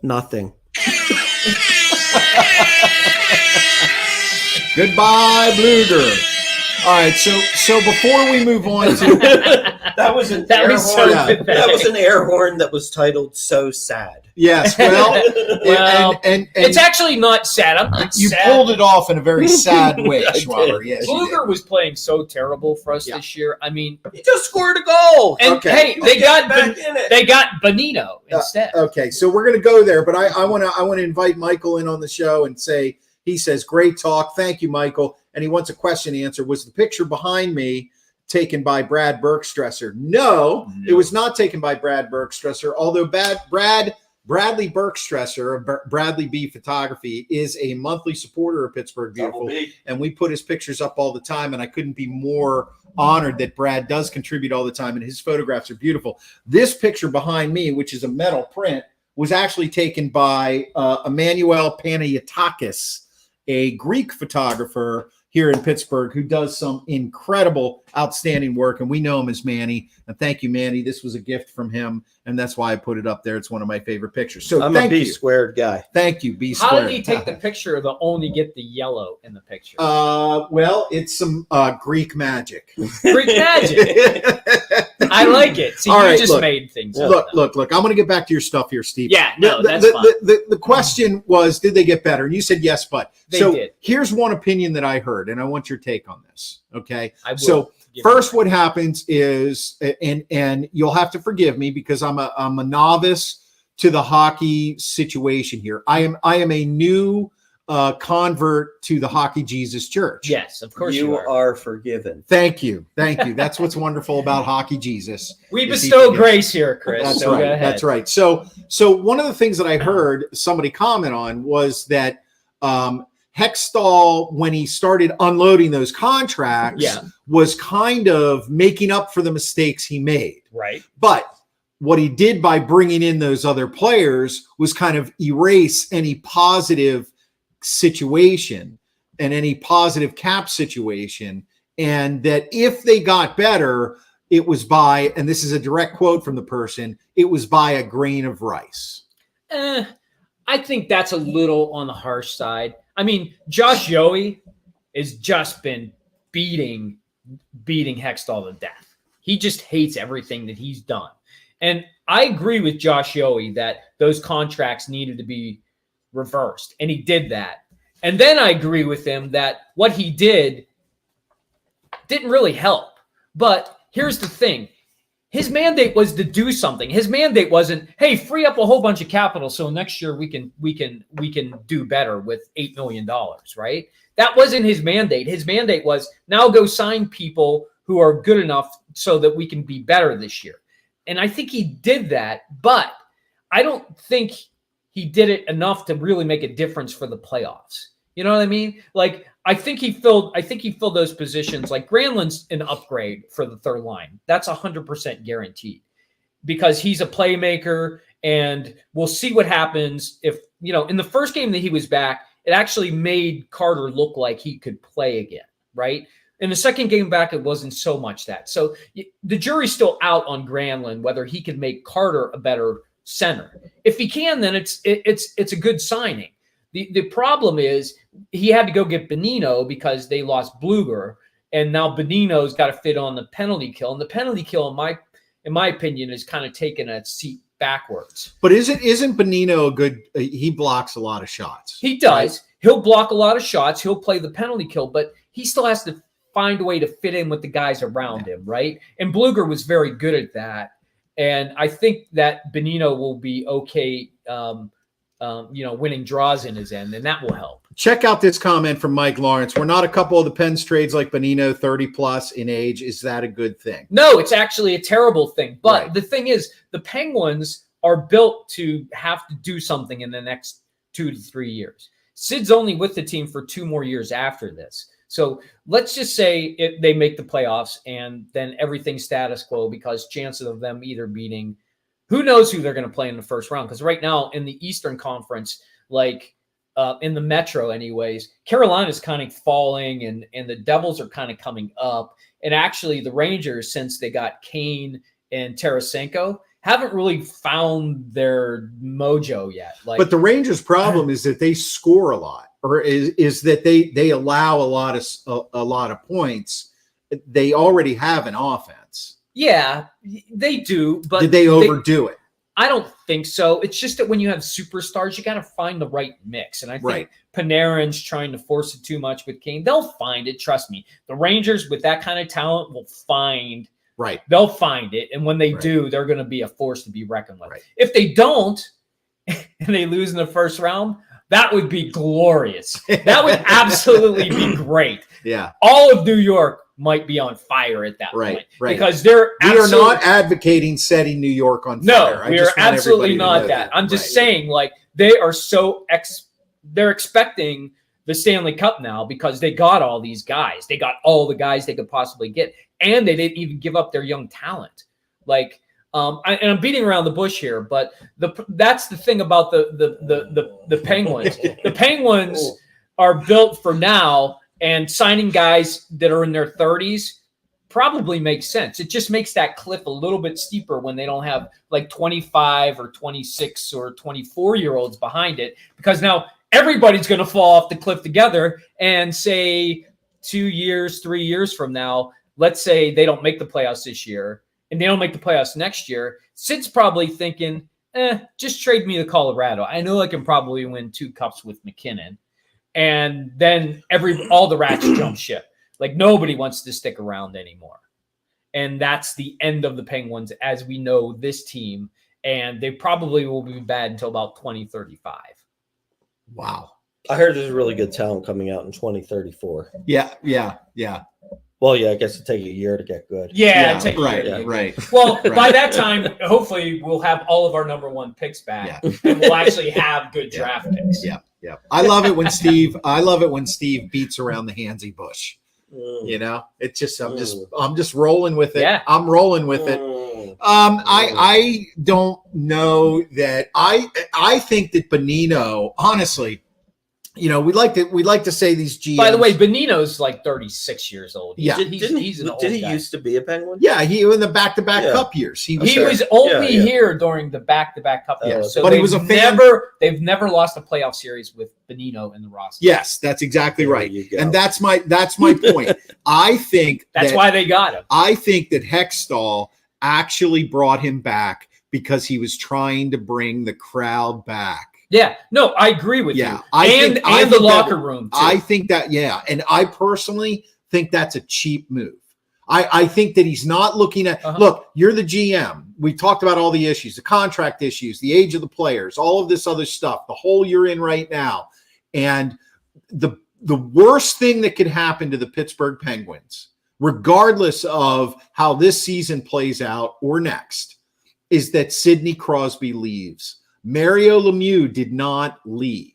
nothing. Goodbye, Bluger. All right, so before we move on to that was an air horn that was titled "So Sad." Yes, well, and it's actually not sad. I'm not you sad. pulled it off in a very sad way, Schwaber. Yes, Bluger was playing so terrible for us this year. I mean, he just scored a goal. And hey, they got Bonino instead. Okay, so we're going to go there, but I want to invite Michael in on the show and say, he says, great talk. Thank you, Michael. And he wants a question answered. Was the picture behind me taken by Brad Bergstresser? No, it was not taken by Brad Bergstresser, although Bradley Bergstresser of Bradley B Photography is a monthly supporter of Pittsburgh Beautiful, and we put his pictures up all the time, and I couldn't be more honored that Brad does contribute all the time, and his photographs are beautiful. This picture behind me, which is a metal print, was actually taken by Emmanuel Panayotakis, a Greek photographer here in Pittsburgh who does some incredible, outstanding work. And we know him as Manny. And thank you, Manny. This was a gift from him. And that's why I put it up there. It's one of my favorite pictures. So I'm a B squared guy. Thank you, B squared. How did he take the picture to only get the yellow in the picture? Well, it's some Greek magic. Greek magic. I like it. See, you just made things up. Look. I'm going to get back to your stuff here, Steve. Yeah, no, that's fine. The question was, did they get better? And you said yes, but. They did. Here's one opinion that I heard, and I want your take on this, okay? So first what happens is, and you'll have to forgive me because I'm a novice to the hockey situation here. I am a new convert to the Hockey Jesus Church. Yes, of course you are forgiven. Thank you. That's what's wonderful about Hockey Jesus. We bestow grace here, Chris. That's so right. Go ahead. That's right. So one of the things that I heard somebody comment on was that Hextall, when he started unloading those contracts, was kind of making up for the mistakes he made. Right. But what he did by bringing in those other players was kind of erase any positive situation and any positive cap situation. And that if they got better, it was by, and this is a direct quote from the person, it was by a grain of rice. I think that's a little on the harsh side. I mean, Josh Yohe has just been beating Hextall to death. He just hates everything that he's done. And I agree with Josh Yohe that those contracts needed to be reversed, and he did that. And then I agree with him that what he did didn't really help. But here's the thing. His mandate was to do something. His mandate wasn't, hey, free up a whole bunch of capital so next year we can do better with $8 million, right? That wasn't his mandate. His mandate was now go sign people who are good enough so that we can be better this year. And I think he did that, but I don't think he did it enough to really make a difference for the playoffs. You know what I mean? Like, I think he filled those positions. Like Granlund's an upgrade for the third line. That's 100% guaranteed because he's a playmaker, and we'll see what happens if, in the first game that he was back, it actually made Carter look like he could play again, right? In the second game back, it wasn't so much that. So the jury's still out on Granlund, whether he can make Carter a better center. If he can, then it's a good signing. The problem is he had to go get Bonino because they lost Bluger, and now Bonino's got to fit on the penalty kill. And the penalty kill, in my opinion, is kind of taking a seat backwards. But isn't Bonino a good? He blocks a lot of shots. He does. Right? He'll block a lot of shots. He'll play the penalty kill, but he still has to find a way to fit in with the guys around him, right? And Bluger was very good at that. And I think that Bonino will be okay. Winning draws in his end, and that will help. Check out this comment from Mike Lawrence. We're not a couple of the Pens trades like Bonino, 30 plus in age. Is that a good thing? No, it's actually a terrible thing. But right. The thing is, the Penguins are built to have to do something in the next 2 to 3 years. Sid's only with the team for 2 more years after this. So let's just say they make the playoffs and then everything's status quo because chances of them either beating – who knows who they're going to play in the first round? Because right now in the Eastern Conference, like in the Metro anyways, Carolina's kind of falling and the Devils are kind of coming up. And actually the Rangers, since they got Kane and Tarasenko, haven't really found their mojo yet. But the Rangers' problem is that they score a lot, or is that they allow a lot of points. They already have an offense. Yeah, they do, but did they overdo it? I don't think so. It's just that when you have superstars, you got to find the right mix. And I think Panarin's trying to force it too much with Kane. They'll find it. Trust me. The Rangers with that kind of talent will find. Right. They'll find it. And when they do, they're going to be a force to be reckoned with. Right. If they don't and they lose in the first round, that would be glorious. That would absolutely be great. Yeah. All of New York might be on fire at that point. Right. Because we are not advocating setting New York on fire. No, we are absolutely not that. I'm just saying, like, they are so they're expecting the Stanley Cup now because they got all these guys. They got all the guys they could possibly get, and they didn't even give up their young talent. Like, I'm beating around the bush here, but that's the thing about the Penguins. The Penguins are built for now. And signing guys that are in their 30s probably makes sense. It just makes that cliff a little bit steeper when they don't have like 25 or 26 or 24-year-olds behind it, because now everybody's going to fall off the cliff together. And say 2 years, 3 years from now, let's say they don't make the playoffs this year and they don't make the playoffs next year. Sid's probably thinking, just trade me to Colorado. I know I can probably win 2 cups with McKinnon. And then all the rats jump ship. Like, nobody wants to stick around anymore. And that's the end of the Penguins as we know this team. And they probably will be bad until about 2035. Wow. I heard there's really good talent coming out in 2034. Yeah. Well, yeah, I guess it'll take a year to get good. Yeah, right. Well, by that time, hopefully we'll have all of our number 1 picks back. And we'll actually have good draft picks. Yeah. Yeah. I love it when Steve beats around the handsy bush. You know, it's just I'm just rolling with it. Yeah. I'm rolling with it. I don't know that I think that Bonino, honestly, you know, we like to say these GMs. By the way, Benino's like 36 years old. Yeah. He's an old Did he guy. used to be a Penguin? Yeah, he in the back-to-back Yeah. Cup years. He He was only Yeah. here during the back-to-back Cup years. So but he was a fan. They've never lost a playoff series with Bonino in the roster. Yes, that's exactly right. you go. And that's my point. I think That's why they got him. I think that Hextall actually brought him back because he was trying to bring the crowd back. Yeah, no, I agree with Yeah, you. I And think the that- locker room, too. I think that, yeah. And I personally think that's a cheap move. I think that he's not looking at, look, you're the GM. We talked about all the issues, the contract issues, the age of the players, all of this other stuff, the hole you're in right now. And the worst thing that could happen to the Pittsburgh Penguins, regardless of how this season plays out or next, is that Sidney Crosby leaves. Mario Lemieux did not leave.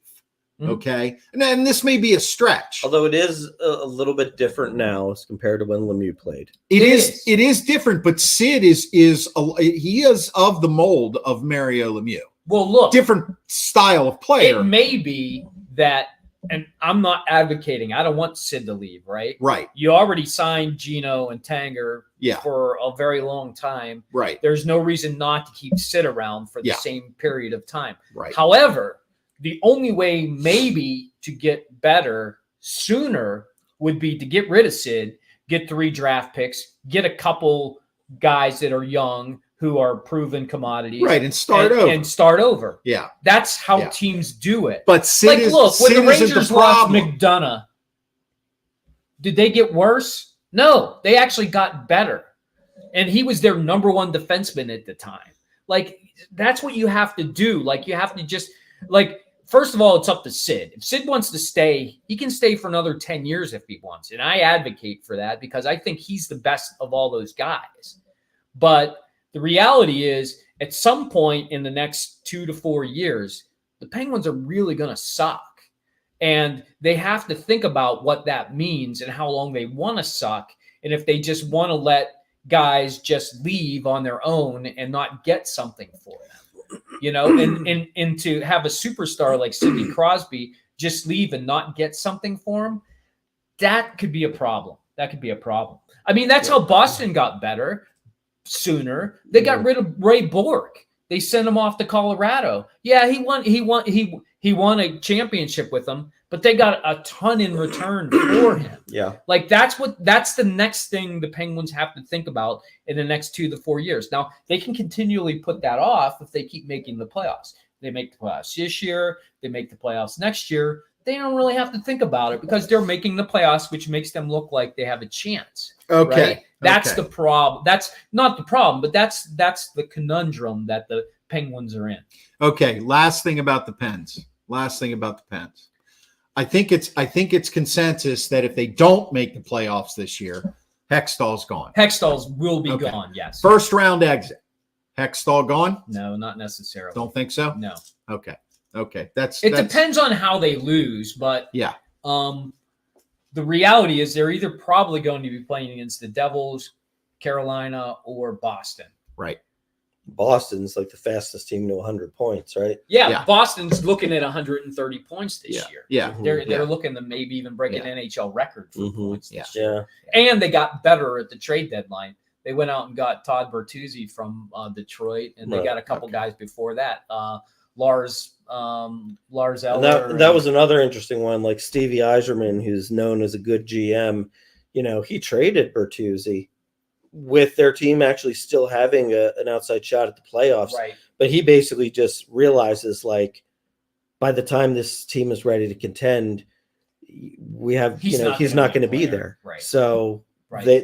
Okay. And this may be a stretch. Although it is a little bit different now as compared to when Lemieux played. It is different, but Sid is of the mold of Mario Lemieux. Well, look, Different style of player. it may be that, and I'm not advocating, I don't want Sid to leave, right? Right. You already signed Gino and Tanger Yeah. for a very long time. Right. There's no reason not to keep Sid around for the Yeah. same period of time. Right. However, the only way maybe to get better sooner would be to get rid of Sid, get 3 draft picks, get a couple guys that are young who are proven commodities. Right. And start over. And start over. Yeah. That's how Yeah. teams do it. But Sid Like, look, when the isn't Rangers lost problem. McDonough, did they get worse? No, they actually got better. And he was their number 1 defenseman at the time. Like, that's what you have to do. Like, you have to just, like, first of all, it's up to Sid. If Sid wants to stay, he can stay for another 10 years if he wants. And I advocate for that because I think he's the best of all those guys. But the reality is, at some point in the next 2 to 4 years, the Penguins are really going to suck. And they have to think about what that means and how long they want to suck. And if they just want to let guys just leave on their own and not get something for them. You know, and to have a superstar like Sidney Crosby just leave and not get something for him, that could be a problem. That could be a problem. I mean, that's how Boston got better sooner. They got rid of Ray Bourque. They sent him off to Colorado. Yeah, he won a championship with them, but they got a ton in return for him. Yeah. Like that's the next thing the Penguins have to think about in the next 2 to 4 years. Now, they can continually put that off if they keep making the playoffs. They make the playoffs this year, they make the playoffs next year. They don't really have to think about it because they're making the playoffs, which makes them look like they have a chance. Okay. Right? That's the problem. That's not the problem, but that's the conundrum that the Penguins are in. Okay. Last thing about the Pens. I think it's consensus that if they don't make the playoffs this year, Hextall's gone. Hextall's will be Okay. gone, yes. First round exit. Hextall gone? No, not necessarily. Don't think so? No. Okay. That's Depends on how they lose, but yeah. The reality is they're either probably going to be playing against the Devils, Carolina, or Boston. Right. Boston's like the fastest team to 100 points, right? Yeah. Boston's looking at 130 points this year. Yeah. They're looking to maybe even break an NHL record for points this year. Yeah. And they got better at the trade deadline. They went out and got Todd Bertuzzi from Detroit, and they got a couple guys before that. Lars Eller. That was another interesting one. Like Stevie Yzerman, who's known as a good GM, you know, he traded Bertuzzi with their team actually still having an outside shot at the playoffs. Right. But he basically just realizes, like, by the time this team is ready to contend, we have, he's not going to be there. Right. So they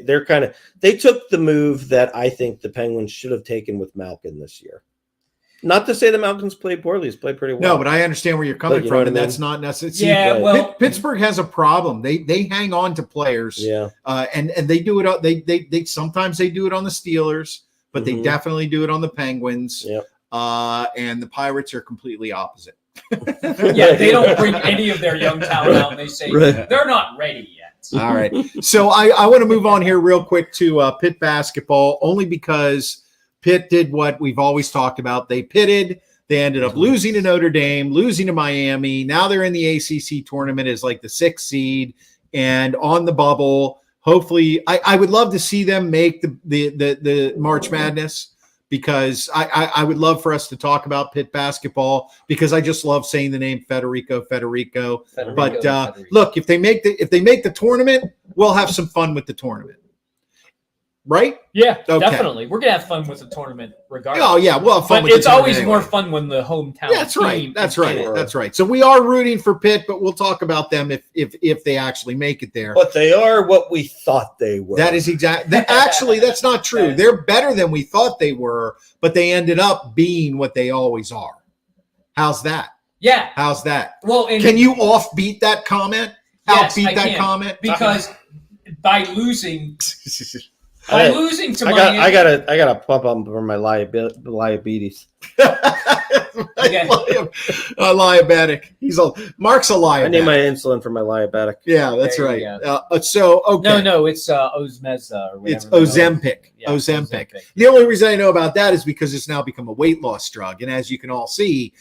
took the move that I think the Penguins should have taken with Malkin this year. Not to say the Malkin's played poorly; he's played pretty well. No, but I understand where you're coming from, and that's not necessary. Yeah, well, Pittsburgh has a problem. They hang on to players. Yeah, and they do it. They sometimes they do it on the Steelers, but they definitely do it on the Penguins. Yep. And the Pirates are completely opposite. Yeah, they don't bring any of their young talent out, and they say Right. they're not ready yet. All right. So I want to move on here real quick to Pitt basketball, only because Pitt did what we've always talked about. They pitted. They ended up losing to Notre Dame, losing to Miami. Now they're in the ACC tournament as like the 6th seed and on the bubble. Hopefully, I would love to see them make the March Madness, because I would love for us to talk about Pitt basketball, because I just love saying the name Federico. But look, if they make the tournament, we'll have some fun with the tournament, right? Yeah, Okay. definitely. We're gonna have fun with the tournament regardless. Oh yeah, we'll have fun. But with the it's always tournament more anyway. fun when the hometown. Yeah, that's right. team That's is right. in it. That's right. So we are rooting for Pitt, but we'll talk about them if they actually make it there. But they are what we thought they were. That is exactly. Actually, that's not true. They're better than we thought they were, but they ended up being what they always are. How's that? Yeah. How's that? Well, and Can you offbeat that comment? Yes, Outbeat I that can, comment? because by losing I to Miami, gotta pump up for my liabilities. Liabatic. Mark's a liabatic. I need my insulin for my liabatic. Yeah, that's There right. you So okay. no, it's Ozmeza or whatever. It's Ozempic. Yeah, Ozempic. The only reason I know about that is because it's now become a weight loss drug. And as you can all see,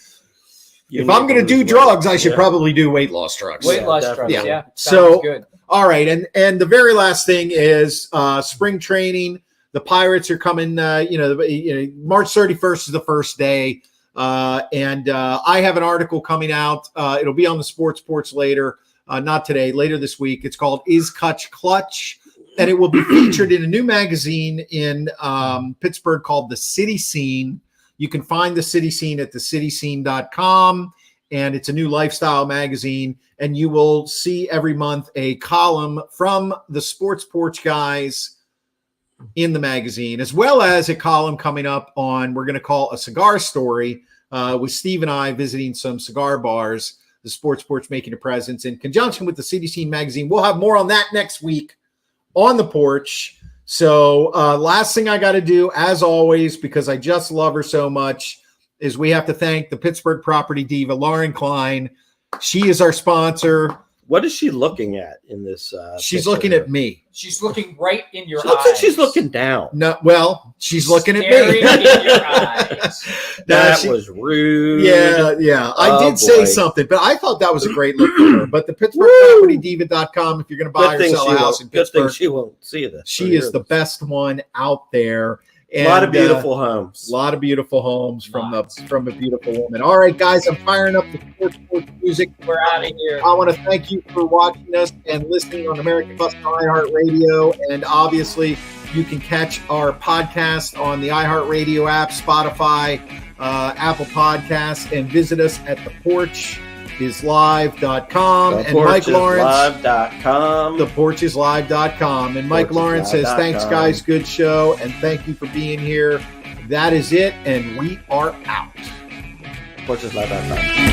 if I'm going to do drugs, I should probably do weight loss drugs. Weight loss definitely. drugs. Yeah. So- Sounds good. All right. And the very last thing is spring training. The Pirates are coming, March 31st is the first day. And I have an article coming out. It'll be on the Sports Porch later. Not today, later this week. It's called Is Kutch Clutch? And it will be featured in a new magazine in Pittsburgh called The City Scene. You can find The City Scene at thecityscene.com. And it's a new lifestyle magazine. And you will see every month a column from the Sports Porch guys in the magazine, as well as a column coming up on, we're going to call a cigar story, with Steve and I visiting some cigar bars, the Sports Porch making a presence in conjunction with the City Scene magazine. We'll have more on that next week on the porch. So last thing I got to do, as always, because I just love her so much, is we have to thank the Pittsburgh property diva, Lauren Klein. She is our sponsor. What is she looking at in this? She's picture looking here? at me. She's looking right in your She eyes. looks like she's looking down. No, well, she's looking at Staring me. in your eyes. That was rude. Yeah. I Oh, did say boy. something, but I thought that was a great look for her. But the PittsburghPropertyDiva.com, if you're going to buy or sell a house in Good thing Pittsburgh, she won't see this. she is the best one out there. And, A lot of beautiful homes. a lot of beautiful homes from Lots. a beautiful woman. All right, guys, I'm firing up the Sports Porch music. We're out of here. I want to thank you for watching us and listening on American Buster iHeartRadio. And obviously, you can catch our podcast on the iHeartRadio app, Spotify, Apple Podcasts, and visit us at theporchislive.com. And Mike Lawrence, Live.com. theporchislive.com. And Mike Lawrence says, thanks, guys. Good show. And thank you for being here. That is it. And we are out. Porchislive.com.